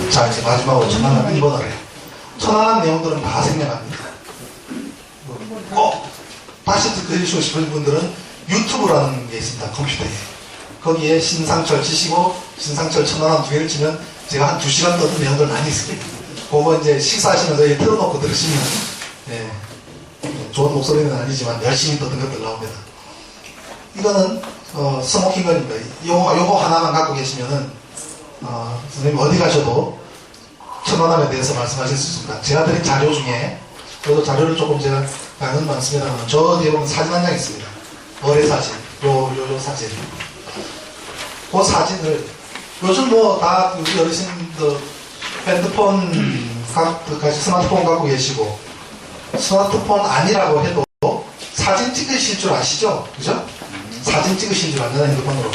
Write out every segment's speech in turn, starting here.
자, 이제 마지막으로 천안함 1번을 해요. 천안함 내용들은 다 생략합니다. 다시 듣고 싶은 분들은 유튜브라는 게 있습니다. 컴퓨터에. 거기에 신상철 치시고 신상철 천안함 두 개를 치면 제가 한 2시간 떠든 내용들 많이 있습니다. 그거 이제 식사하시면서 틀어놓고 들으시면 네, 좋은 목소리는 아니지만 열심히 떠든 것들 나옵니다. 이거는 스모킹건입니다. 요거 하나만 갖고 계시면은 선생님 어디 가셔도 천안함에 대해서 말씀하실 수 있습니다. 제가 드린 자료 중에 저도 자료를 조금 제가 양은 많습니다만 저 뒤에 보면 사진 한 장 있습니다. 어뢰 사진, 요 사진. 그 사진을 요즘 뭐 다 우리 어르신들 핸드폰, 스마트폰 갖고 계시고 스마트폰 아니라고 해도 사진 찍으실 줄 아시죠? 그죠? 사진 찍으실 줄 아는 핸드폰으로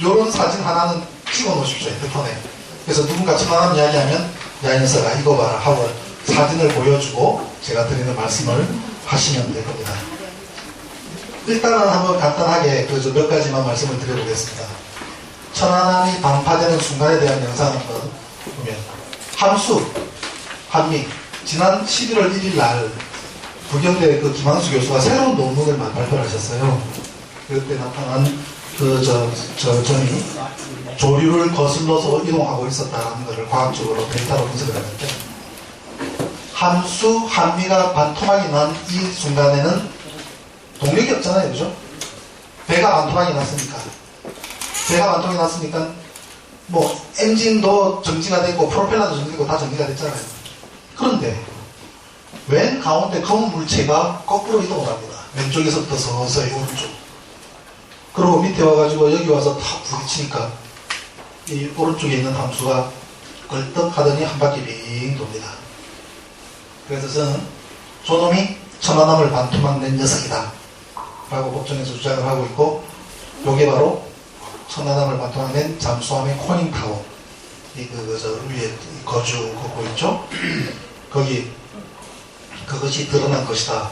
요런 사진 하나는 찍어 놓으십시오. 핸드폰에. 그래서 누군가 천안함 이야기하면 야, 이 녀석아 이거 봐라 하고 사진을 보여주고 제가 드리는 말씀을 하시면 될 겁니다. 일단은 한번 간단하게 몇 가지만 말씀을 드려보겠습니다. 천안함이 반파되는 순간에 대한 영상을 한번 보면 함수, 한미 지난 11월 1일 날 부경대 김항수 교수가 새로운 논문을 발표를 하셨어요. 그때 나타난 점이 조류를 거슬러서 이동하고 있었다는 것을 과학적으로 데이터로 분석을 했는데 함수, 한미가 반토막이 난 이 순간에는 동력이 없잖아요. 그죠? 배가 반토막이 났으니까. 배가 반토막이 났으니까 뭐 엔진도 정지가 됐고 프로펠러도 정지되고 다 정지가 됐잖아요. 그런데 왼 가운데 검은 물체가 거꾸로 이동을 합니다. 왼쪽에서부터 서서히 오른쪽. 그리고 밑에 와가지고 여기 와서 탁 부딪히니까 이 오른쪽에 있는 함수가 걸떡 하더니 한 바퀴 빙 돕니다. 그래서 저는 저놈이 천안함을 반토막 낸 녀석이다 라고 법정에서 주장을 하고 있고 요게 바로 천안함을 반토막 낸 잠수함의 코닝타워 저 위에 거주 걷고 있죠. 거기 그것이 드러난 것이다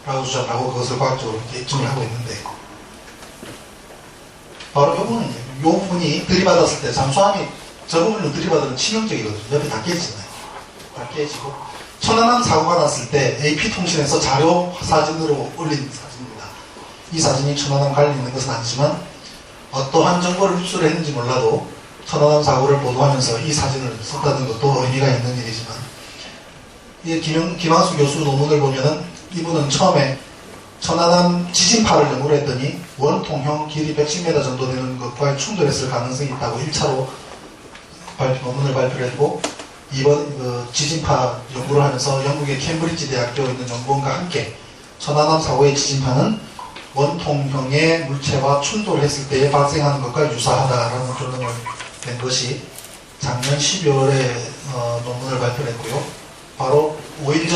라고 주장하고 그것을 과학적으로 입증을 하고 있는데 바로 요 부분이 들이받았을 때 잠수함이 저 부분을 들이받으면 치명적이거든요. 옆에 다 깨지잖아요. 다 깨지고 천안함 사고가 났을 때 AP통신에서 자료 사진으로 올린 사진입니다. 이 사진이 천안함 관련 있는 것은 아니지만 어떠한 정보를 입수를 했는지 몰라도 천안함 사고를 보도하면서 이 사진을 썼다는 것도 의미가 있는 일이지만 이 김항수 교수 논문을 보면은 이분은 처음에 천안함 지진파를 연구를 했더니 원통형 길이 110m 정도 되는 것과 충돌했을 가능성이 있다고 1차로 논문을 발표를 했고 이번 지진파 연구를 하면서 영국의 캠브리지 대학교에 있는 연구원과 함께 천안함 사고의 지진파는 원통형의 물체와 충돌했을 때에 발생하는 것과 유사하다라는 결론을 낸 것이 작년 12월에 논문을 발표를 했고요. 바로 5일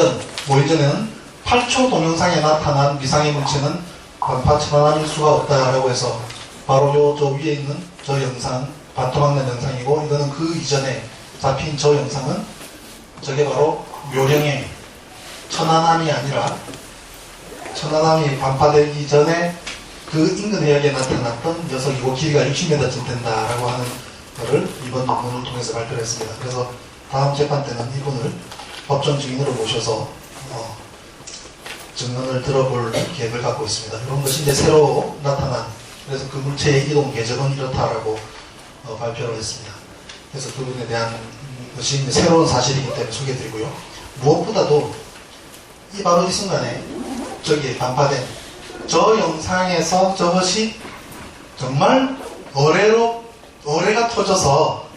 전에는 8초 동영상에 나타난 미상의 물체는 반파 천안함일 수가 없다라고 해서 바로 저 위에 있는 저 영상, 반토막 난 영상이고 이거는 그 이전에 잡힌 저 영상은 저게 바로 묘령의 천안함이 아니라 천안함이 반파되기 전에 그 인근 해역에 나타났던 녀석이고 길이가 60m쯤 된다라고 하는 것을 이번 논문을 통해서 발표를 했습니다. 그래서 다음 재판 때는 이분을 법정 증인으로 모셔서 증언을 들어볼 계획을 갖고 있습니다. 이런 것이 이제 새로 나타난 그래서 그 물체의 이동 궤적은 이렇다라고 발표를 했습니다. 그래서 그 부분에 대한 것이 이제 새로운 사실이기 때문에 소개해드리고요. 무엇보다도 바로 이 순간에 저기 반파된 저 영상에서 저것이 정말 어뢰가 터져서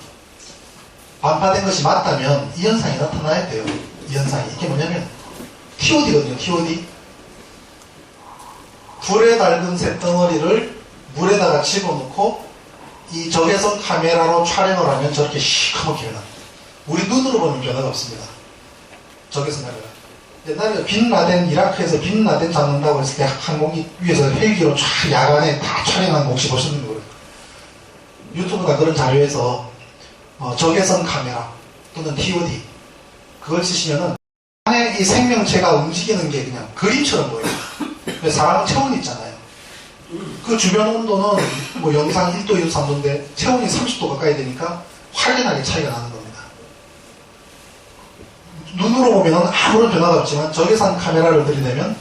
반파된 것이 맞다면 이 현상이 나타나야 돼요. 이 현상이 이게 뭐냐면 TOD거든요. TOD 불에 달군 쇳덩어리를 물에다가 집어넣고 이 적외선 카메라로 촬영을 하면 저렇게 시커멓게 변합니다. 우리 눈으로 보면 변화가 없습니다. 적외선 카메라. 옛날에 빈라덴, 이라크에서 빈라덴 잡는다고 했을 때 항공기 위에서 헬기로 쫙 야간에 다 촬영한 거 혹시 보셨는 거예요? 유튜브나 그런 자료에서 적외선 카메라 또는 TOD 그걸 치시면은 안에 이 생명체가 움직이는 게 그냥 그림처럼 보여요. 사람은 체온이 있잖아요. 그 주변 온도는 뭐 영상 1도, 2도, 3도인데 체온이 30도 가까이 되니까 확연하게 차이가 나는 겁니다. 눈으로 보면 아무런 변화가 없지만 적외선 카메라를 들이대면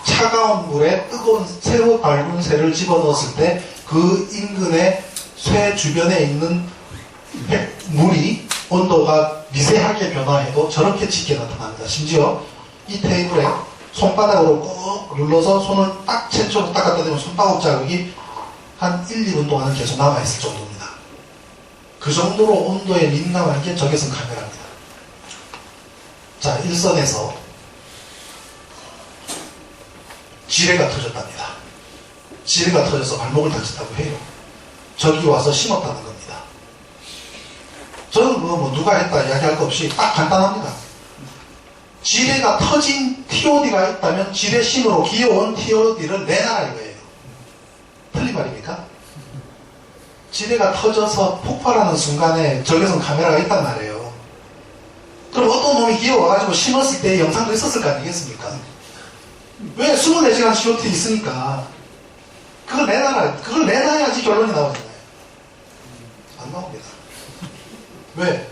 차가운 물에 뜨거운 새로 밟은 쇠를 집어넣었을 때 그 인근의 쇠 주변에 있는 물이 온도가 미세하게 변화해도 저렇게 짙게 나타납니다. 심지어 이 테이블에 손바닥으로 꾹 눌러서 손을 딱 최초로 딱 갖다 대면 손바닥 자국이 한 1, 2분 동안은 계속 남아있을 정도입니다. 그 정도로 온도에 민감한 게 적외선 카메라입니다. 자, 일선에서 지뢰가 터졌답니다. 지뢰가 터져서 발목을 다쳤다고 해요. 저기 와서 심었다는 겁니다. 저는 뭐 누가 했다 이야기할 거 없이 딱 간단합니다. 지뢰가 터진 TOD가 있다면 지뢰심으로 기어온 TOD를 내놔라 이거예요. 틀린 말입니까? 지뢰가 터져서 폭발하는 순간에 적외선 카메라가 있단 말이에요. 그럼 어떤 놈이 기어와가지고 심었을 때 영상도 있었을 거 아니겠습니까? 왜? 24시간 COT 있으니까 그걸 내놔라. 그걸 내놔야지 결론이 나오잖아요. 안 나옵니다. 왜?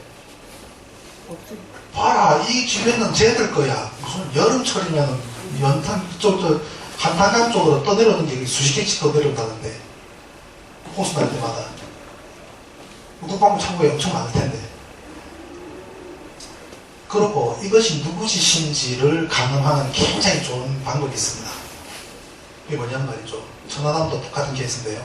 봐라, 이 지뢰는 쟤들 거야. 무슨 여름철이면 연탄 쪽, 한탄강 쪽으로 떠내려오는 게 수십 개씩 떠내려온다는데 홍수 날 때마다 국방부 창고에 엄청 많을 텐데. 그리고 이것이 누구 짓인지를 가늠하는 굉장히 좋은 방법이 있습니다. 이게 뭐냐는 말이죠. 천안함도 똑같은 케이스인데요.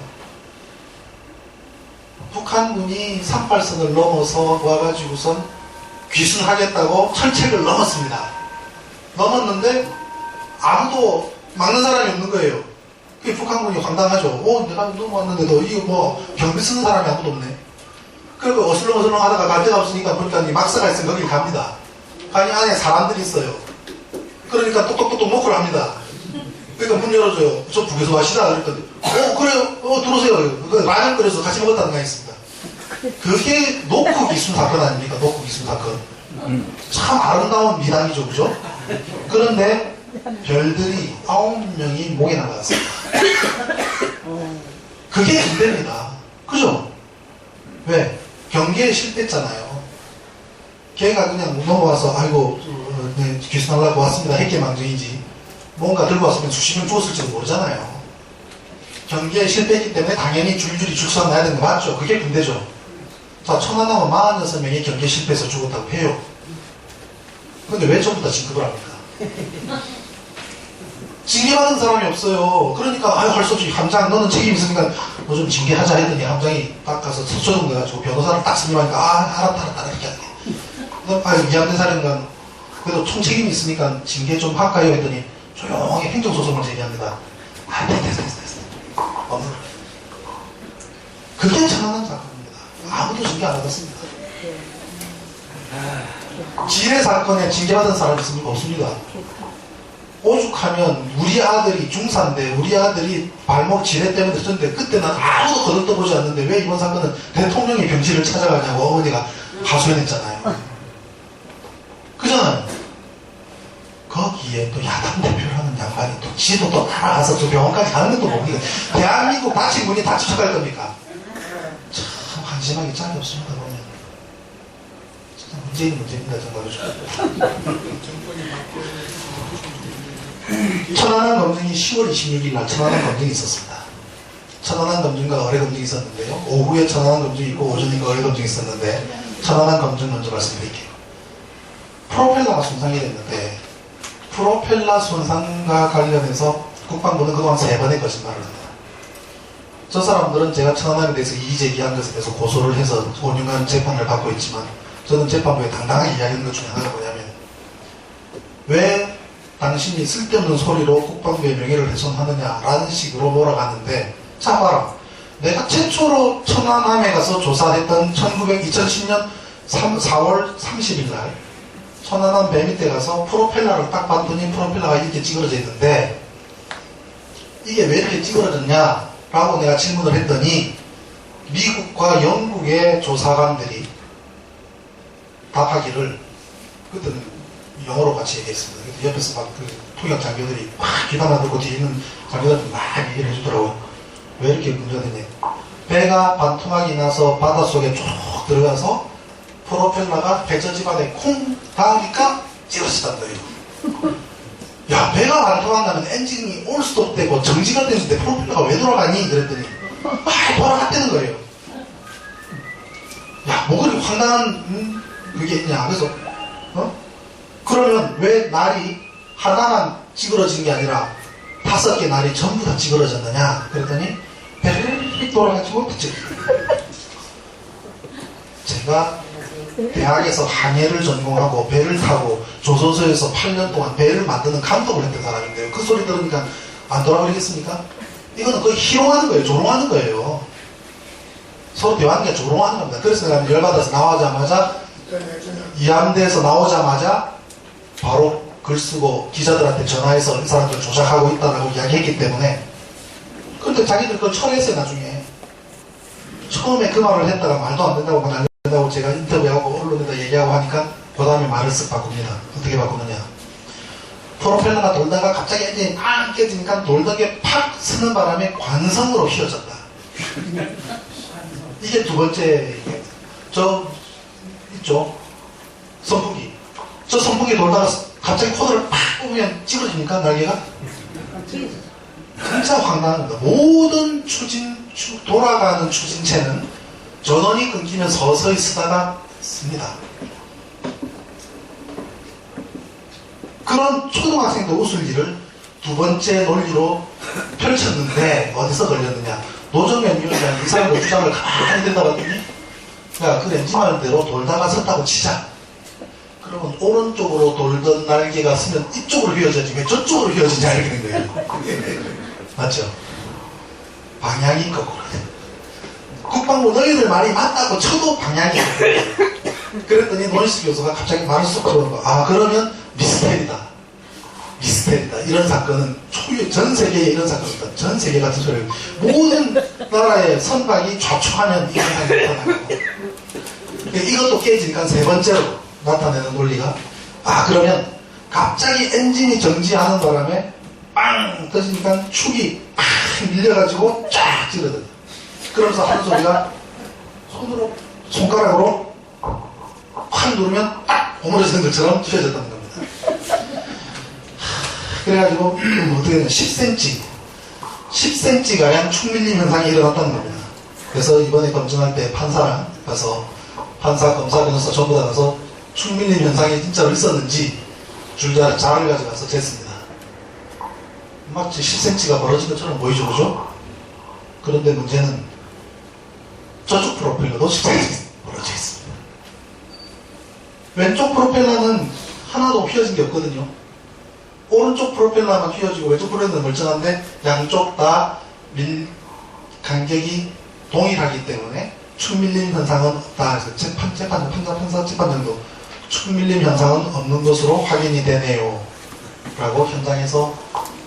북한군이 38선을 넘어서 와가지고선 귀순하겠다고 철책을 넘었습니다. 넘었는데 아무도 막는 사람이 없는 거예요. 그게 북한군이 황당하죠. 내가 넘어왔는데도 이거 뭐 경비 쓰는 사람이 아무도 없네. 그리고 어슬렁어슬렁 하다가 갈 데가 없으니까 보니까 막사가 있으면 거길 갑니다. 아니 안에 사람들이 있어요. 그러니까 똑똑똑똑 노크를 합니다. 그러니까 문 열어줘요. 저 북에서 와시다. 그랬더니 그래요. 들어오세요. 라면 끓여서 같이 먹었다는 거 있습니다. 그게 노크 기순 사건 아닙니까? 노크 기순 사건. 참 아름다운 미담이죠. 그죠? 그런데 별들이 9명이 목에 나갔습니다. 그게 문제입니다. 그죠? 왜? 경기에 실패했잖아요. 걔가 그냥 넘어와서 아이고 네, 귀순하려고 왔습니다. 핵개망정이지. 뭔가 들고 왔으면 수십 명 죽었을지도 모르잖아요. 경기에 실패했기 때문에 당연히 줄줄이 죽선 나야 되는 거 맞죠? 그게 군대죠. 자, 천안함은 46명이 경기에 실패해서 죽었다고 해요. 근데 왜 전부 다 진급을 합니까? 징계받은 사람이 없어요. 그러니까 할 수 없이 함장 너는 책임 있으니까 뭐 좀 징계하자 했더니 함장이 딱 가서 서초동돼가지고 변호사를 딱 선임하니까 알았다 이렇게 하게. 미안된 사람은 그래도 총책임이 있으니까 징계 좀 할까요? 했더니 조용히 행정소송을 제기합니다. 됐어. 그게 천안함 사건입니다. 아무도 징계 안 받았습니다. 지뢰 사건에 징계받은 사람 있습니까? 없습니다. 오죽하면 우리 아들이 중사인데 우리 아들이 발목 지뢰 때문에 됐는데 그때는 아무도 거들떠보지 않는데 왜 이번 사건은 대통령의 병실을 찾아가냐고 어머니가 하소연했잖아요. 그잖아요. 거기에 또 야당 대표라는 양반이 또 지도 또 따라가서 또 병원까지 가는 것도 뭡니까? 대한민국 다친 분이 다 쫓아갈 겁니까? 참 한심하게 짝이 없습니다. 보면 진짜 문제입니다. 정말로. 천안함 검증이 10월 26일 날 천안함 검증이 있었습니다. 천안함 검증과 어뢰 검증이 있었는데요. 오후에 천안함 검증이 있고 오전에 어뢰 검증이 있었는데 천안함 검증 먼저 말씀드릴게요. 프로펠러가 손상이 됐는데 프로펠러 손상과 관련해서 국방부는 그동안 3번의 거짓말을 합니다. 저 사람들은 제가 천안함에 대해서 이의제기한 것에 대해서 고소를 해서 5년간 재판을 받고 있지만 저는 재판부에 당당하게 이야기하는 것 중에 하나가 뭐냐면 왜 당신이 쓸데없는 소리로 국방부의 명예를 훼손하느냐라는 식으로 몰아가는데 자 봐라. 내가 최초로 천안함에 가서 조사했던 2010년 4월 30일 날 천안함 배 밑에 가서 프로펠러를 딱 봤더니 프로펠러가 이렇게 찌그러져 있는데 이게 왜 이렇게 찌그러졌냐 라고 내가 질문을 했더니 미국과 영국의 조사관들이 답하기를 그때는 영어로 같이 얘기했습니다. 옆에서 막 그 통역 장교들이 막 귀담아 듣고 뒤에 있는 장교들이 막 얘기를 해주더라고요. 왜 이렇게 문제가 되냐. 배가 반토막이 나서 바닷속에 쭉 들어가서 프로펠러가 배저 집안에 콩 닿으니까 찌그러졌단 거예요. 야, 배가 안 돌아간다면 엔진이 올스톱 되고 정지가 되는데 프로펠러가 왜 돌아가니? 그랬더니 돌아갔다는 거예요. 야, 뭐 그렇게 황당한 그게 있냐. 그래서 그러면 왜 날이 하나만 찌그러진 게 아니라 5개 날이 전부 다 찌그러졌느냐? 그랬더니 배를 돌아가지고 제가 대학에서 항해를 전공하고 배를 타고 조선소에서 8년 동안 배를 만드는 감독을 했던 사람인데요. 그 소리 들으니까 안 돌아버리겠습니까? 이거는 거의 희롱하는 거예요. 조롱하는 거예요. 서로 대화하는 게 조롱하는 겁니다. 그래서 내가 열받아서 나오자마자 이함대에서 나오자마자 바로 글 쓰고 기자들한테 전화해서 이 사람들 조작하고 있다라고 이야기했기 때문에. 그런데 자기들 그걸 철회했어요. 나중에 처음에 그 말을 했다가 말도 안 된다고 말 안 된다고 제가 인터뷰하고 언론에다 얘기하고 하니까 그 다음에 말을 쓱 바꿉니다. 어떻게 바꾸느냐. 프로펠러가 돌다가 갑자기 엔진이 팍 깨지니까 돌던 게 팍 쓰는 바람에 관성으로 휘어졌다. 이게 두 번째. 저 있죠, 선풍기. 저 선풍기 돌다가 갑자기 코드를 팍 뽑으면 찌그러집니까? 날개가? 진짜 황당한 겁니다. 모든 돌아가는 추진체는 전원이 끊기면 서서히 쓰다가 씁니다. 그런 초등학생도 웃을 일을 두 번째 논리로 펼쳤는데 어디서 걸렸느냐. 노정현 위원장이 이 사람의 주장을 가만히 듣다 봤더니, 야, 그 엔진하는 대로 돌다가 섰다고 치자. 그러면 오른쪽으로 돌던 날개가 쓰면 이쪽으로 휘어져야지 왜 저쪽으로 휘어지냐 이렇게 된 거예요. 맞죠? 방향이 거꾸로. 국방부 너희들 말이 맞다고 쳐도 방향이 거꾸로. 그랬더니 노인스 교수가 갑자기 말을 쏙 들어온 거야. 아, 그러면 미스테리다. 미스테리다. 이런 사건은 전 세계에 이런 사건이 있다. 전 세계 같은 소리를. 모든 나라의 선박이 좌초하면 이런 사건이 나타나고. 이것도 깨지니까 세 번째로 나타내는 논리가, 아, 그러면 갑자기 엔진이 정지하는 바람에 빵 터지니까 축이 팍 밀려가지고 쫙 찌르거든. 그러면서 하는 소리가 손가락으로 확 누르면 딱 오므려지는 것처럼 휘어졌다는 겁니다. 그래가지고 어떻게 되냐, 10cm가량 축 밀림 현상이 일어났다는 겁니다. 그래서 이번에 검증할 때 판사랑 가서 판사, 검사, 변호사 전부 다 가서 축 밀림 현상이 진짜로 있었는지 줄자를 가져가서 쟀습니다. 마치 10cm가 벌어진 것처럼 보이죠, 그죠? 그런데 문제는 저쪽 프로펠러도 10cm 벌어져 있습니다. 왼쪽 프로펠러는 하나도 휘어진 게 없거든요. 오른쪽 프로펠러만 휘어지고 왼쪽 프로펠러는 멀쩡한데 양쪽 다 간격이 동일하기 때문에 축 밀림 현상은 없다. 그래서 판사 재판장도 축 밀림 현상은 없는 것으로 확인이 되네요. 라고 현장에서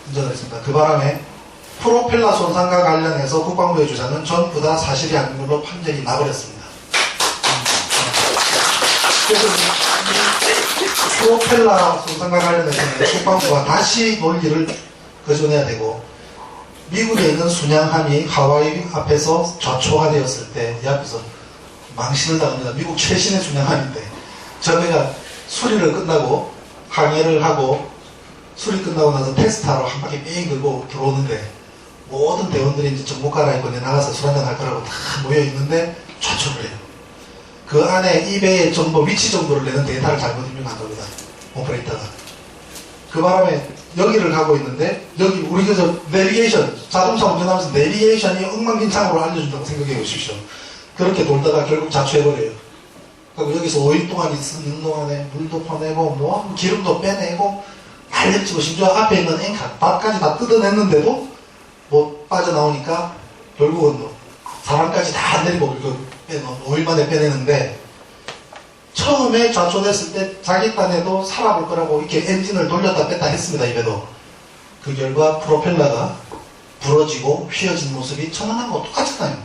인정을 했습니다. 그 바람에 프로펠러 손상과 관련해서 국방부의 주장은 전부 다 사실이 아닌 걸로 판정이 나버렸습니다. 그래서 이 프로펠러 손상과 관련해서는 국방부가 다시 논리를 거론해야 되고, 미국에 있는 순양함이 하와이 앞에서 좌초가 되었을 때 이 앞에서 망신을 당합니다. 미국 최신의 순양함인데 저희가 수리를 끝나고 항해를 하고 수리 끝나고 나서 테스트하러 한 바퀴 뺑 돌고 들어오는데 모든 대원들이 이제 정복 갈아입고 나가서 술 한잔 할 거라고 다 모여있는데 좌초를 해요. 그 안에 이 배의 정보, 위치 정보를 내는 데이터를 잘못 입력한 겁니다. 오퍼레이터가. 그 바람에 여기를 가고 있는데, 여기 우리 저 내비게이션, 자동차 운전하면서 내비게이션이 엉망진창으로 알려준다고 생각해 보십시오. 그렇게 돌다가 결국 자초해버려요. 그리고 여기서 5일 동안 있는 동안에 물도 퍼내고 뭐 기름도 빼내고 날렵지고 심지어 앞에 있는 앵카 밭까지 다 뜯어냈는데도 뭐 빠져나오니까 결국은 뭐 사람까지 다 내리고 5일 만에 빼내는데, 처음에 좌초됐을 때 자기 딴에도 살아볼 거라고 이렇게 엔진을 돌렸다 뺐다 했습니다. 이 배도. 그 결과 프로펠러가 부러지고 휘어진 모습이 천안한 거 똑같잖아요.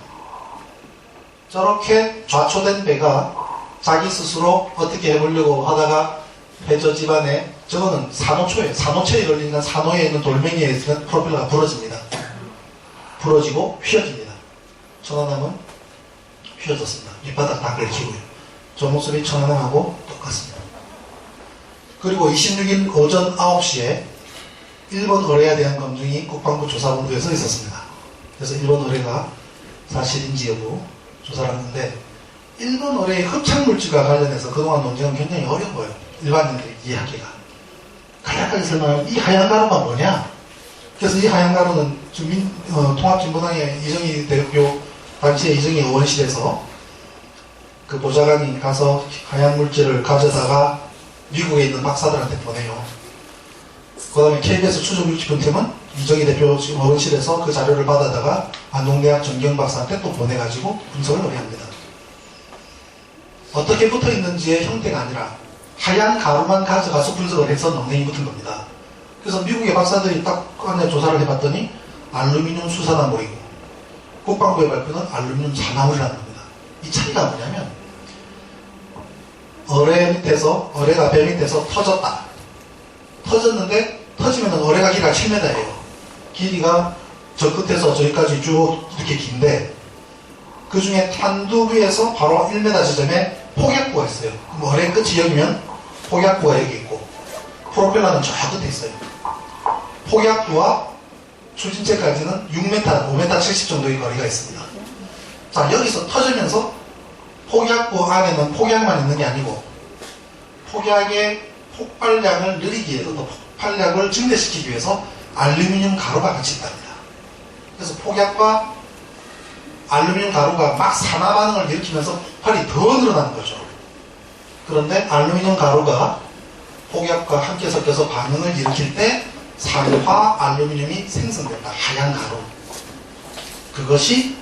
저렇게 좌초된 배가 자기 스스로 어떻게 해보려고 하다가 해저 집안에, 저거는 산호초예요. 산호초에 걸리니까 산호에 있는 돌멩이에 있으면 프로펠러가 부러집니다. 부러지고 휘어집니다. 천안함은 휘어졌습니다. 밑바닥 다 긁히고요. 저 모습이 천안함하고 똑같습니다. 그리고 26일 오전 9시에 일본 의뢰에 대한 검증이 국방부 조사본부에서 있었습니다. 그래서 일본 의뢰가 사실인지 여부 조사를 하는데, 일본 의뢰의 흡착물질과 관련해서 그동안 논쟁은 굉장히 어려워요. 일반인들이 이해하기가. 간략하게 설명하면 이 하얀 가루가 뭐냐? 그래서 이 하얀 가루는 통합진보당의 이정희 대표 당시에 이정희 의원실에서 그 보좌관이 가서 하얀 물질을 가져다가 미국에 있는 박사들한테 보내요. 그 다음에 KBS 추적유치분팀은 이정희 대표 의원실에서 그 자료를 받아다가 안동대학 정경 박사한테 또 보내가지고 분석을 의뢰합니다. 어떻게 붙어 있는지의 형태가 아니라 하얀 가루만 가져가서 분석을 해서 논쟁이 붙은 겁니다. 그래서 미국의 박사들이 딱 안에 조사를 해봤더니 알루미늄 수산화물이고, 국방부의 발표는 알루미늄 산화물이라는 겁니다. 이 차이가 뭐냐면, 어뢰가 배 밑에서 터졌다. 터졌는데, 터지면 어뢰가 길이가 7m예요. 길이가 저 끝에서 저기까지 쭉 이렇게 긴데, 그 중에 탄두 위에서 바로 1m 지점에 폭약부가 있어요. 그럼 어뢰 끝이 여기면 폭약부가 여기 있고, 프로펠러는 저 끝에 있어요. 폭약부와 추진체까지는 6m, 5m 70 정도의 거리가 있습니다. 자, 여기서 터지면서 폭약부 안에는 폭약만 있는 게 아니고, 폭약의 폭발량을 늘리기 위해서, 또 폭발량을 증대시키기 위해서 알루미늄 가루가 같이 있답니다. 그래서 폭약과 알루미늄 가루가 막 산화 반응을 일으키면서 폭발이 더 늘어나는 거죠. 그런데 알루미늄 가루가 폭약과 함께 섞여서 반응을 일으킬 때 산화 알루미늄이 생성된다. 하얀 가루. 그것이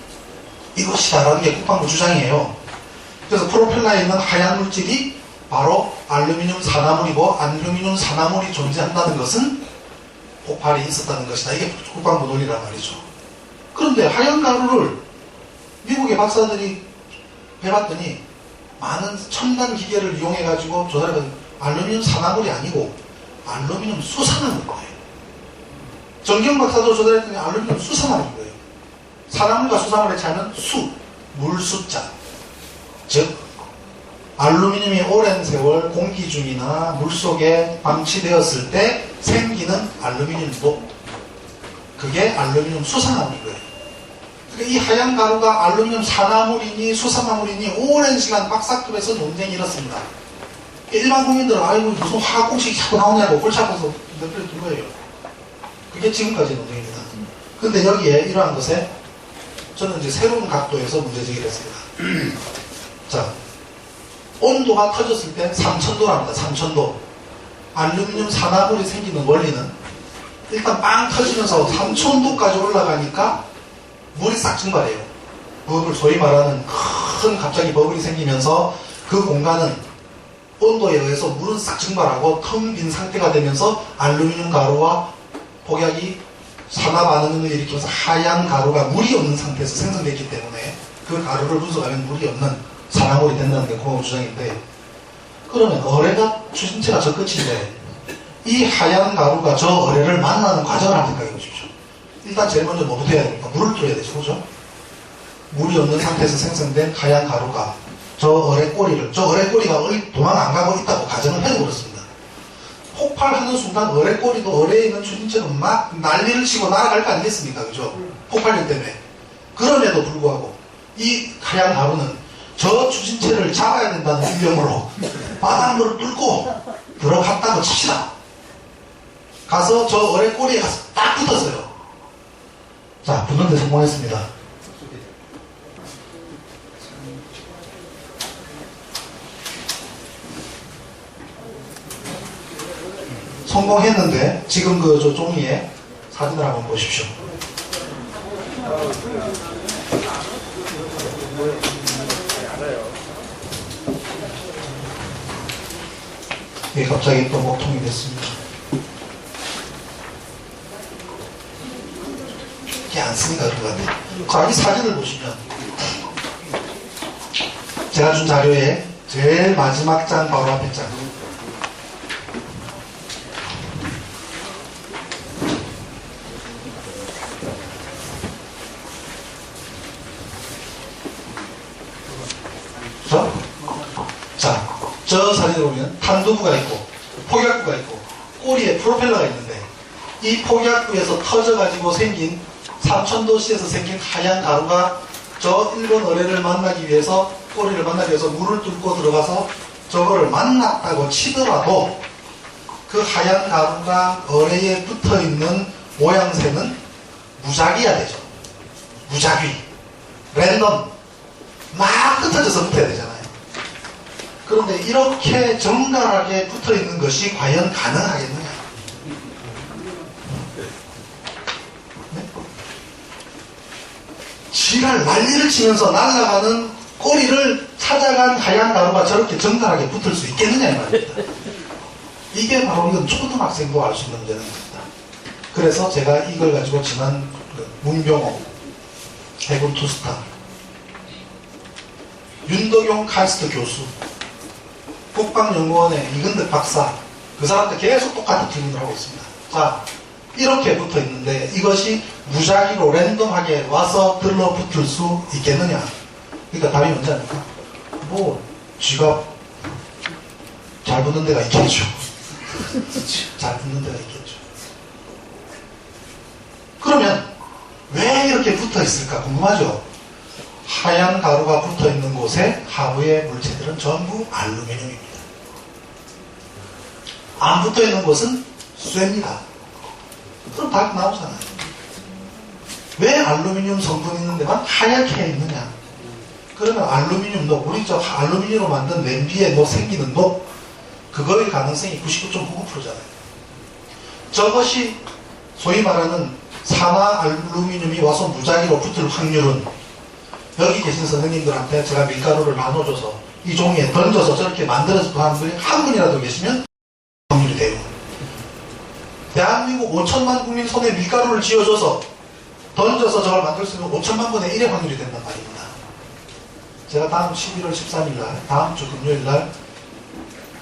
이것이다라는 게 국방부 주장이에요. 그래서 프로펠러에 있는 하얀 물질이 바로 알루미늄 산화물이고, 알루미늄 산화물이 존재한다는 것은 폭발이 있었다는 것이다. 이게 국방부 논리란 말이죠. 그런데 하얀 가루를 미국의 박사들이 해봤더니 많은 첨단 기계를 이용해가지고 조사를 해봤더니 알루미늄 산화물이 아니고 알루미늄 수산화물인 거예요. 정경 박사도 조사했더니 알루미늄 수산화물인 거예요. 산화물과 수산물의 차이는 물숫자. 즉, 알루미늄이 오랜 세월 공기 중이나 물속에 방치되었을 때 생기는 알루미늄도, 그게 알루미늄 수산화물인 거예요. 그러니까 이 하얀 가루가 알루미늄 산화물이니 수산화물이니 오랜 시간 박사급에서 논쟁이 일었습니다. 일반 국민들은 아이고 무슨 화학 공식이 자꾸 나오냐고 골치 아파서 몇별 든 거예요. 그게 지금까지 논쟁입니다. 근데 여기에 이러한 것에 저는 이제 새로운 각도에서 문제제기를 했습니다. 자, 온도가 터졌을 때 3000도랍니다. 3000도. 알루미늄 산화물이 생기는 원리는 일단 빵 터지면서 3000도까지 올라가니까 물이 싹 증발해요. 버블, 소위 말하는 큰 갑자기 버블이 생기면서 그 공간은 온도에 의해서 물은 싹 증발하고 텅 빈 상태가 되면서 알루미늄 가루와 폭약이 산화 반응을 일으키면서 하얀 가루가 물이 없는 상태에서 생성되기 때문에 그 가루를 분석하면 물이 없는 산화물이 된다는 게 공업 주장인데, 그러면 어뢰가 추진체가 저 끝인데 이 하얀 가루가 저 어뢰를 만나는 과정을 한번 생각해 보십시오. 일단 제일 먼저 뭐부터 해야 됩니까? 물을 뚫어야 되죠. 그죠? 물이 없는 상태에서 생성된 하얀 가루가 저 어뢰 꼬리가 도망 안 가고 있다고 가정을 해도 그렇습니다. 폭발하는 순간 어뢰 꼬리도 어뢰에 있는 추진체는 막 난리를 치고 날아갈 거 아니겠습니까? 그죠? 폭발력 때문에. 그럼에도 불구하고 이 하얀 가루는 저 추진체를 잡아야 된다는 일념으로 바닷물을 뚫고 들어갔다고 칩시다. 가서 저 어뢰 꼬리에 가서 딱 붙었어요. 자, 붙는데 성공했습니다. 성공했는데 지금 그 저 종이에 사진을 한번 보십시오. 이게 갑자기 또 먹통이 됐습니다. 이게 안 쓰니까 그런 것 같아요. 자, 이 사진을 보시면 제가 준 자료에 제일 마지막 장 바로 앞에 장. 자, 저 사진을 보면 탄두부가 있고 폭약구가 있고 꼬리에 프로펠러가 있는데 이 폭약구에서 터져가지고 생긴 삼천도시에서 생긴 하얀 가루가 저 일본 어뢰를 만나기 위해서 꼬리를 만나기 위해서 물을 뚫고 들어가서 저거를 만났다고 치더라도 그 하얀 가루가 어뢰에 붙어있는 모양새는 무작위야 되죠. 무작위. 랜덤. 막 흩어져서 붙어야 되잖아요. 그런데 이렇게 정갈하게 붙어있는 것이 과연 가능하겠느냐? 네? 지랄 난리를 치면서 날아가는 꼬리를 찾아간 하얀 가루가 저렇게 정갈하게 붙을 수 있겠느냐 이 말입니다. 이게 바로 이건 초등학생도 알 수 있는 문제는 겁니다. 그래서 제가 이걸 가지고 지난 문병호 해군 투스타 윤덕용 카이스트 교수 국방연구원의 이근득 박사 그 사람들 계속 똑같은 질문을 하고 있습니다. 자, 이렇게 붙어 있는데 이것이 무작위로 랜덤하게 와서 들러붙을 수 있겠느냐? 그러니까 답이 뭔지 아닙니까? 뭐 쥐가 잘 붙는 데가 있겠죠. 잘 붙는 데가 있겠죠. 그러면 왜 이렇게 붙어 있을까 궁금하죠? 하얀 가루가 붙어 있는 곳에 하부의 물체들은 전부 알루미늄입니다. 안 붙어 있는 곳은 쇠입니다. 그럼 답이 나오잖아요. 왜 알루미늄 성분 있는 데만 하얗게 있느냐? 그러면 알루미늄 녹, 우리 저 알루미늄으로 만든 냄비에 뭐 생기는 녹, 그거의 가능성이 99.99%잖아요. 저것이 소위 말하는 산화 알루미늄이 와서 무작위로 붙을 확률은 여기 계신 선생님들한테 제가 밀가루를 나눠줘서 이 종이에 던져서 저렇게 만들어서 하는 분이 한 분이라도 계시면 확률이 돼요. 대한민국 5천만 국민 손에 밀가루를 쥐어줘서 던져서 저걸 만들 수 있는 5천만 분의 1의 확률이 된단 말입니다. 제가 다음 11월 13일 날, 다음 주 금요일 날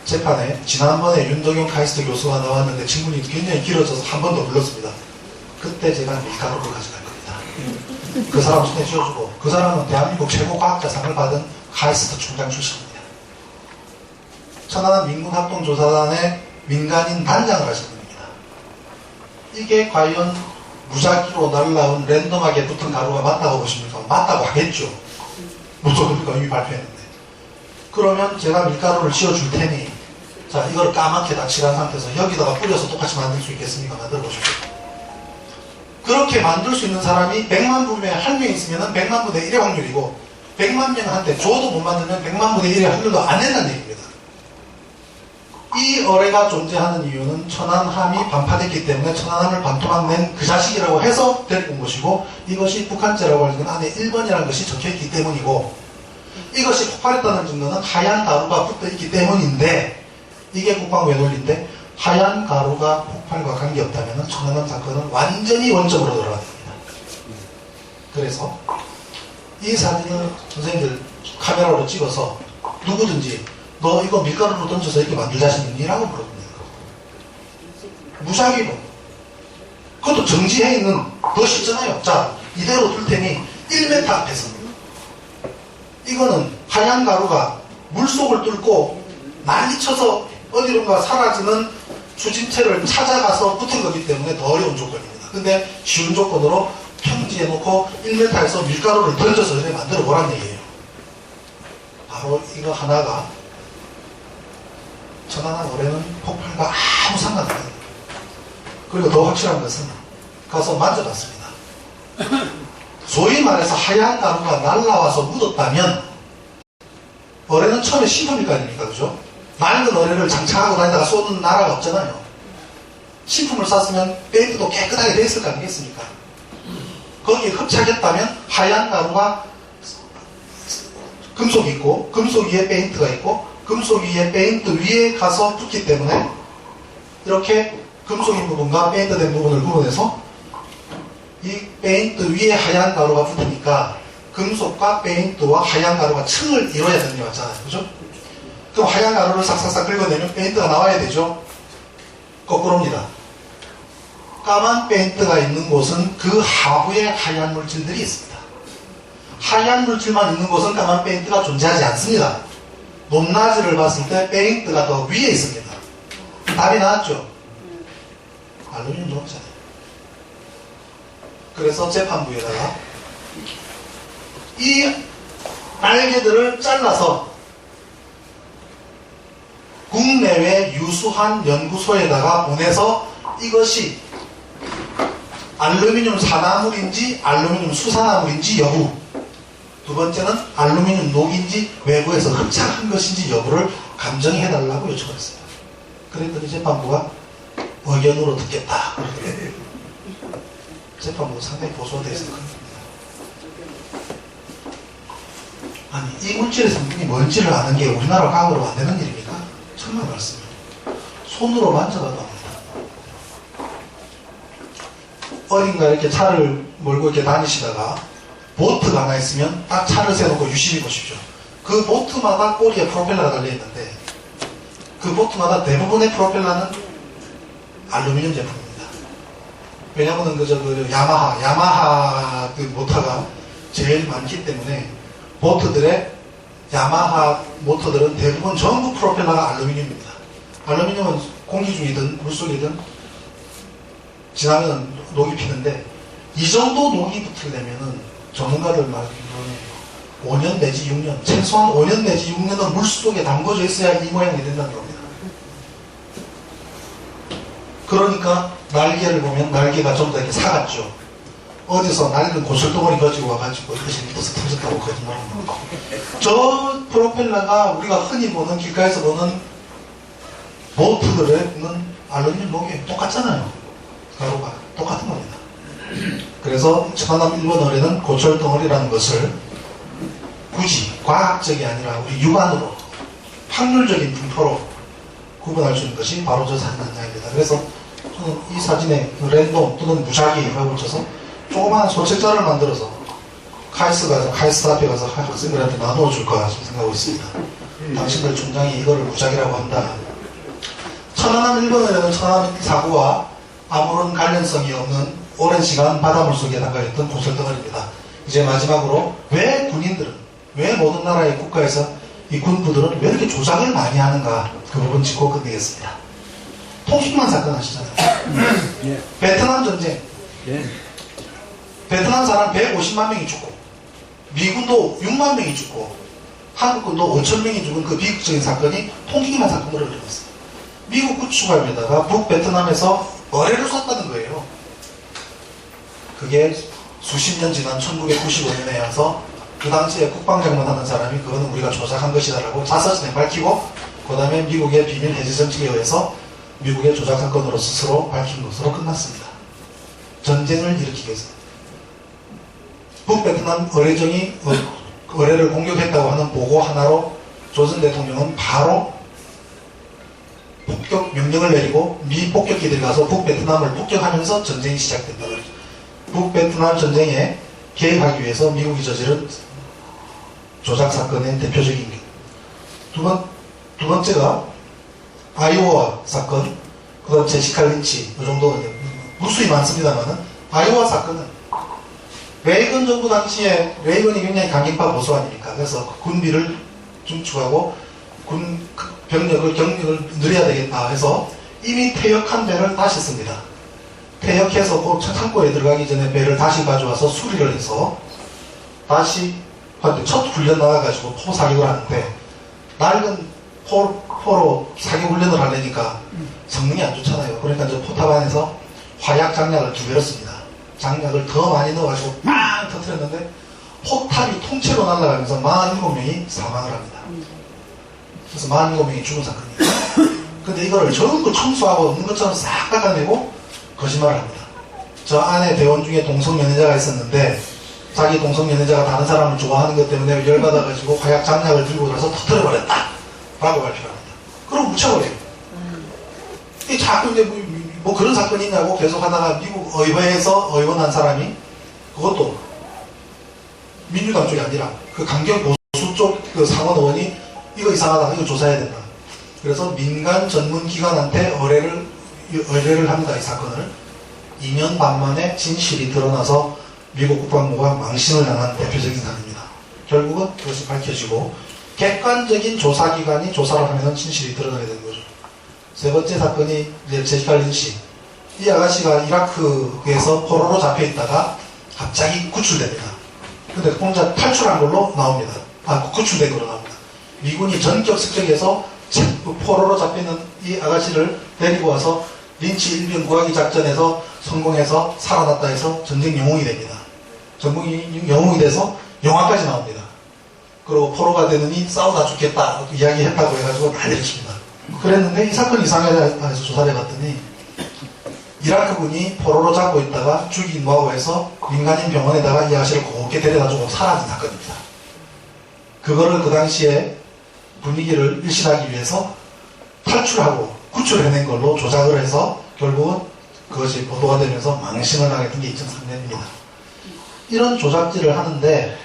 재판에 지난번에 윤덕용 카이스트 교수가 나왔는데 질문이 굉장히 길어져서 한 번 더 불렀습니다. 그때 제가 밀가루를 가져갈 겁니다. 그 사람 손에 쥐어주고 그 사람은 대한민국 최고 과학자상을 받은 카이스트 총장 출신입니다. 천안함 민군합동조사단의 민간인 단장을 하신 분입니다. 이게 과연 무작위로 날라온 랜덤하게 붙은 가루가 맞다고 보십니까? 맞다고 하겠죠. 무조건이니까 이미 발표했는데. 그러면 제가 밀가루를 쥐어줄 테니 자 이걸 까맣게 다 칠한 상태에서 여기다가 뿌려서 똑같이 만들 수 있겠습니까? 만들어 보십시오. 그렇게 만들 수 있는 사람이 100만 분에 한 명 있으면 100만 분의 1의 확률이고 100만 명한테 줘도 못 만들면 100만 분의 1의 확률도 안 된다는 얘기입니다. 이 어뢰가 존재하는 이유는 천안함이 반파됐기 때문에 천안함을 반토막 낸 그 자식이라고 해서 데리고 온 것이고 이것이 북한제라고 하는 안에 1번이라는 것이 적혀있기 때문이고 이것이 폭발했다는 증거는 하얀 가루가 붙어있기 때문인데 이게 국방 외논리인데 하얀 가루가 폭발과 관계없다면 천안함 사건은 완전히 원점으로 돌아갑니다. 그래서 이 사진을 선생님들 카메라로 찍어서 누구든지 너 이거 밀가루로 던져서 이렇게 만들 자신 있니? 라고 물어봅니다. 무작위로. 그것도 정지해 있는 더 쉽잖아요. 자, 이대로 둘 테니 1m 앞에서 이거는 하얀 가루가 물속을 뚫고 난리쳐서 어디론가 사라지는 추진체를 찾아가서 붙은 거기 때문에 더 어려운 조건입니다. 근데 쉬운 조건으로 평지해 놓고 1m에서 밀가루를 던져서 이렇게 만들어 보란 얘기예요. 바로 이거 하나가 천안함 어뢰는 폭발과 아무 상관이 없어요. 그리고 더 확실한 것은 가서 만져봤습니다. 소위 말해서 하얀 가루가 날라와서 묻었다면 어뢰는 처음에 신품일 거 아닙니까? 그죠? 맑은 어뢰를 장착하고 다니다가 쏘는 나라가 없잖아요. 신품을 쐈으면 페인트도 깨끗하게 돼 있을 거 아니겠습니까? 거기에 흡착했다면 하얀 가루가 금속이 있고 금속 위에 페인트가 있고 금속 위에 페인트 위에 가서 붙기 때문에 이렇게 금속인 부분과 페인트 된 부분을 구분해서 이 페인트 위에 하얀 가루가 붙으니까 금속과 페인트와 하얀 가루가 층을 이뤄야 되는 게 맞잖아요. 그죠? 그럼 하얀 가루를 싹싹싹 긁어내면 페인트가 나와야 되죠? 거꾸로입니다. 까만 페인트가 있는 곳은 그 하부에 하얀 물질들이 있습니다. 하얀 물질만 있는 곳은 까만 페인트가 존재하지 않습니다. 높낮이를 봤을 때 페인트가 더 위에 있습니다. 답이 나왔죠. 알루미늄 녹잖아요. 그래서 재판부에다가 이 날개들을 잘라서 국내외 유수한 연구소에다가 보내서 이것이 알루미늄 산화물인지 알루미늄 수산화물인지 여부, 두 번째는 알루미늄 녹인지 외부에서 흡착한 것인지 여부를 감정해달라고 요청했어요. 그랬더니 재판부가 의견으로 듣겠다. 재판부가 상당히 보수가 되어 있을 겁니다. 아니, 이 물질의 성분이 뭔지를 아는 게 우리나라 과학으로 안 되는 일입니까? 정말 말씀이에요. 손으로 만져봐도 압니다. 어딘가 이렇게 차를 몰고 이렇게 다니시다가 보트가 하나 있으면 딱 차를 세워놓고 유심히 보십시오. 그 보트마다 꼬리에 프로펠러가 달려있는데 그 보트마다 대부분의 프로펠러는 알루미늄 제품입니다. 왜냐하면 그 야마하 그 모터가 제일 많기 때문에 보트들의 야마하 모터들은 대부분 전부 프로펠러가 알루미늄입니다. 알루미늄은 공기 중이든 물속이든 지나면 녹이 피는데 이 정도 녹이 붙으려면은 전문가들 말로는 5년 내지 6년, 최소한 5년 내지 6년은 물속에 담궈져 있어야 이 모양이 된다는 겁니다. 그러니까 날개를 보면 날개가 좀 더 이렇게 사갔죠. 어디서 낡은 고철덩어리 가지고 와가지고 이것이 밑에서 터졌다고 거짓말합니다. 저 프로펠러가 우리가 흔히 보는 길가에서 보는 보트들은 알루미늄 녹이 똑같잖아요. 가루가 똑같은 겁니다. 그래서 천안함 1번 어뢰는 고철덩어리라는 것을 굳이 과학적이 아니라 우리 육안으로 확률적인 분포로 구분할 수 있는 것이 바로 저 사진 한 장입니다. 그래서 저는 이 사진에 랜덤 또는 무작위라고 붙여서 조그마한 소책자를 만들어서 카이스트 앞에 가서 학생들한테 나누어 줄 거라 생각하고 있습니다. 당신들 총장이 이거를 무작위라고 한다. 천안함 1번에는 천안함 사고와 아무런 관련성이 없는 오랜 시간 바닷물 속에 담가있던 고철덩어리입니다. 이제 마지막으로 왜 군인들은, 왜 모든 나라의 국가에서 이 군부들은 왜 이렇게 조작을 많이 하는가, 그 부분 짚고 끝내겠습니다. 통식만 사건 아시잖아요. 예. 베트남 전쟁. 예. 베트남 사람 150만 명이 죽고 미군도 6만 명이 죽고 한국군도 5천 명이 죽은 그 비극적인 사건이 통기만 사건으로 일어났어요. 미국 구축함에다가 북베트남에서 어뢰를 쐈다는 거예요. 그게 수십 년 지난 1995년에 와서 그 당시에 국방장관 하는 사람이 그거는 우리가 조작한 것이다라고 자서전에 밝히고 그 다음에 미국의 비밀 해제 정책에 의해서 미국의 조작 사건으로 스스로 밝힌 것으로 끝났습니다. 전쟁을 일으키기 위해서. 북베트남 어뢰정이 어뢰를 공격했다고 하는 보고 하나로 조선 대통령은 바로 폭격 명령을 내리고 미 폭격기들이 가서 북베트남을 폭격하면서 전쟁이 시작된다. 북베트남 전쟁에 개입하기 위해서 미국이 저지른 조작 사건의 대표적인 게. 두 번째가 아이오와 사건, 그 다음 제시카 린치, 이 정도 무수히 많습니다만은 아이오와 사건은 레이건 정부 당시에 레이건이 굉장히 강경파 보수 아닙니까? 그래서 군비를 중축하고 군 경력을 늘려야 되겠다 해서 이미 퇴역한 배를 다시 씁니다. 퇴역해서 그 창고에 들어가기 전에 배를 다시 가져와서 수리를 해서 다시 첫 훈련 나가가지고 포 사격을 하는데 낡은 포로 사격 훈련을 하려니까 성능이 안 좋잖아요. 그러니까 저 포탑 안에서 화약 장약을 2배로 씁니다. 장약을 더 많이 넣어가지고 빵 터뜨렸는데 포탑이 통째로 날아가면서 47명이 사망을 합니다. 그래서 47명이 죽은 사건이에요. 근데 이거를 전부 청소하고 없는 것처럼 싹 깎아내고 거짓말을 합니다. 저 안에 대원 중에 동성연애자가 있었는데 자기 동성연애자가 다른 사람을 좋아하는 것 때문에 열받아가지고 화약 장약을 들고 들어서 터뜨려버렸다 라고 발표합니다. 그럼 묻혀버려요. 이 자꾸 이제 뭐 그런 사건이 있냐고 계속 하다가 미국 의회에서 의원한 사람이 그것도 민주당 쪽이 아니라 그 강경 보수 쪽 그 상원 의원이 이거 이상하다, 이거 조사해야 된다. 그래서 민간 전문 기관한테 의뢰를 합니다. 이 사건을. 2년 반 만에 진실이 드러나서 미국 국방부가 망신을 당한 대표적인 사례입니다. 결국은 그것이 밝혀지고 객관적인 조사기관이 조사를 하면 진실이 드러나게 되는 거죠. 세 번째 사건이 이제 제시칼 린치. 이 아가씨가 이라크에서 포로로 잡혀 있다가 갑자기 구출됩니다. 근데 혼자 탈출한 걸로 나옵니다. 구출된 걸로 나옵니다. 미군이 전격 습격해서 포로로 잡혀있는 이 아가씨를 데리고 와서 린치 일병 구하기 작전에서 성공해서 살아났다 해서 전쟁 영웅이 됩니다. 전쟁 영웅이 돼서 영화까지 나옵니다. 그리고 포로가 되느니 싸우다 죽겠다 이야기했다고 해가지고 난리를 칩니다. 그랬는데 이 사건 이상하다 해서 조사를 해봤더니 이라크군이 포로로 잡고 있다가 죽인 뭐하고 해서 민간인 병원에다가 이 아가씨를 곱게 데려다주고 사라진 사건입니다. 그거를 그 당시에 분위기를 일신하기 위해서 탈출하고 구출해낸 걸로 조작을 해서 결국은 그것이 보도가 되면서 망신을 당했던 게 2003년입니다. 이런 조작질을 하는데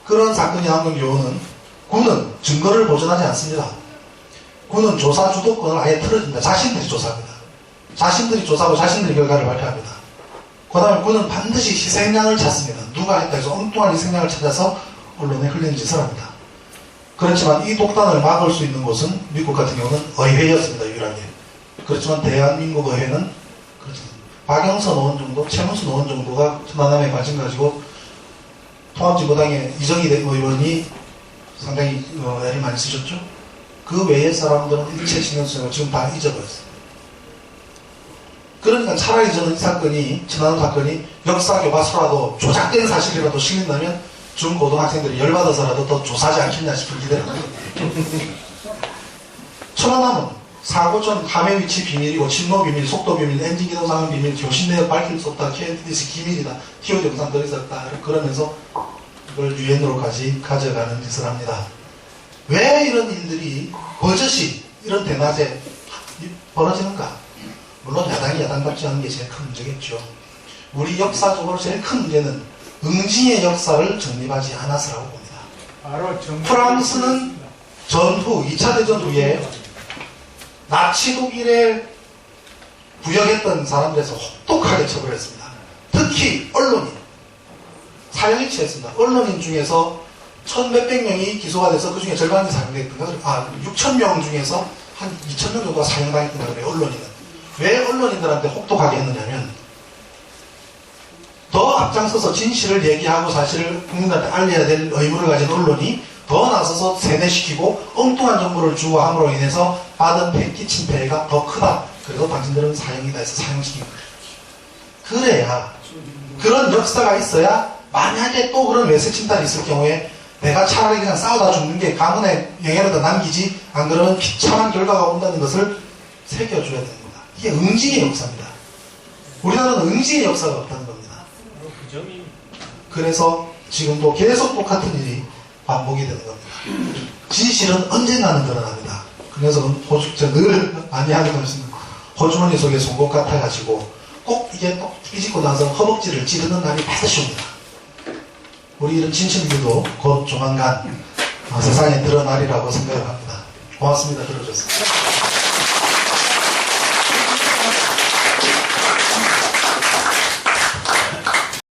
그런 사건이 나온 경우는 군은 증거를 보존하지 않습니다. 군은 조사 주도권을 아예 틀어줍니다. 자신들이 조사합니다. 자신들이 조사하고 자신들이 결과를 발표합니다. 그 다음에 군은 반드시 희생양을 찾습니다. 누가 했다 해서 엉뚱한 희생양을 찾아서 언론에 흘리는 짓을 합니다. 그렇지만 이 독단을 막을 수 있는 곳은 미국 같은 경우는 의회였습니다. 유일하게. 그렇지만 대한민국 의회는 그렇습니다. 박영선 의원 정도, 최문순 의원 정도가 천안함에 관심 가지고 통합진보당의 이정희 의원이 상당히 애를 많이 쓰셨죠. 그 외의 사람들은 일체 신경 쓰고 지금 다 잊어버렸어요. 그러니까 차라리 저는 이 사건이, 천안함 사건이 역사 교과서라도 조작된 사실이라도 실린다면 중고등학생들이 열받아서라도 더 조사하지 않겠냐 싶은 기대를 합니다. 천안함은 사고 전 함의 위치 비밀이고 침노 비밀, 속도 비밀, 엔진 기동 상황 비밀, 교신 내역 밝힐 수 없다, KNTDC 기밀이다, TOD 영상 들어있었다 그러면서 이걸 유엔으로까지 가져가는 짓을 합니다. 왜 이런 일들이 버젓이 이런 대낮에 벌어지는가? 물론 야당이 야당답지 않은 게 제일 큰 문제겠죠. 우리 역사적으로 제일 큰 문제는 응징의 역사를 정립하지 않아서라고 봅니다. 프랑스는 전후 2차 대전 후에 나치 독일에 부역했던 사람들에서 혹독하게 처벌했습니다. 특히 언론인 사형이 취했습니다. 언론인 중에서 1,몇백 명이 기소가 돼서 그 중에 절반이 사형됐던가 6,000명 중에서 한 2,000명 정도가 사형당했던가 그래요. 언론인은. 왜 언론인들한테 혹독하게 했느냐면 더 앞장서서 진실을 얘기하고 사실을 국민들한테 알려야 될 의무를 가진 언론이 더 나서서 세뇌시키고 엉뚱한 정보를 주고 함으로 인해서 받은 끼친 폐해가 더 크다. 그래서 당신들은 사형이다 해서 사형시킨 거예요. 그래야 그런 역사가 있어야 만약에 또 그런 외세 침탈이 있을 경우에 내가 차라리 그냥 싸우다 죽는 게 가문에 영향을 더 남기지 안 그러면 비참한 결과가 온다는 것을 새겨줘야 됩니다. 이게 응징의 역사입니다. 우리나라는 응징의 역사가 없다는 겁니다. 그래서 지금도 계속 똑같은 일이 반복이 되는 겁니다. 진실은 언젠가는 드러납니다. 그래서 늘 많이 하는 말씀은 호주머니 속에 송곳 같아가지고 꼭 이게 꼭 삐집고 나서 허벅지를 찌르는 날이 반드시 옵니다. 우리 이런 진실들도 곧 조만간 세상에 드러나리라고 생각을 합니다. 고맙습니다. 들어주셨습니다.